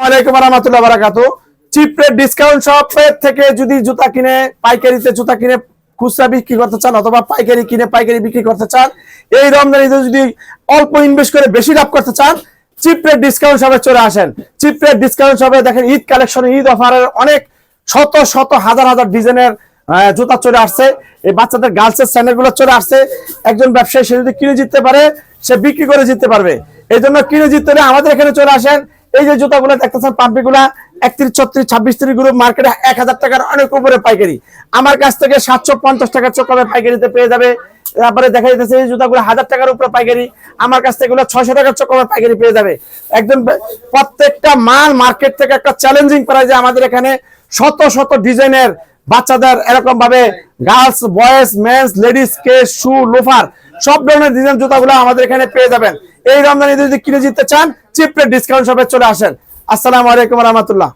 আলাইকুম ওয়া রাহমাতুল্লাহি ওয়া বারাকাতুহু। চিপ রেট ডিসকাউন্ট শপের থেকে যদি জুতা কিনে পাইকারিতে জুতা কিনে খুচরা বিক্রি করতে চান অথবা পাইকারি কিনে পাইকারি বিক্রি করতে চান, এই রমজান ঈদে যদি অল্প ইনভেস্ট করে বেশি লাভ করতে চান, চিপ রেট ডিসকাউন্ট শপে চলে আসেন। চিপ রেট ডিসকাউন্ট শপে দেখেন ঈদ কালেকশন, ঈদ অফারের অনেক শত শত হাজার হাজার ডিজাইনের জুতা চলে আসছে। এই বাচ্চাদের গার্লসের স্যান্ডেল গুলো চলে আসছে। একজন ব্যবসায়ী সে যদি কিনে জিততে পারে, সে বিক্রি করে জিততে পারবে। এই জন্য কিনে জিততে হলে আমাদের এখানে চলে আসেন। এই যে জুতাগুলো দেখতেছেন পাম্পিগুলা 31, 34, 26 গ্রুপ মার্কেটে 1000 টাকার অনেক উপরে পাইকারি, আমার কাছ থেকে 750 টাকার চোখে পাইকারিতে পেয়ে যাবে। তারপরে দেখা যাচ্ছে এই জুতাগুলো 1000 টাকার উপরে পাইকারি, আমার কাছ থেকে 600 টাকার চোখে পাইকারি পেয়ে যাবে। একদম প্রত্যেকটা মাল মার্কেট থেকে একটা চ্যালেঞ্জিং প্রাইসে আমাদের এখানে শত শত ডিজাইনের বাচ্চাদের এরকম ভাবে girls, boys, mens, ladies, case, shoe, loafer সব ধরনের ডিজাইন জুতাগুলো আমাদের এখানে পেয়ে যাবেন। এই রমজান ঈদে যদি কিনে জিততে চান, চিপ রেট ডিসকাউন্ট শপে চলে আসেন। আসসালামু আলাইকুম ওয়া রাহমাতুল্লাহ।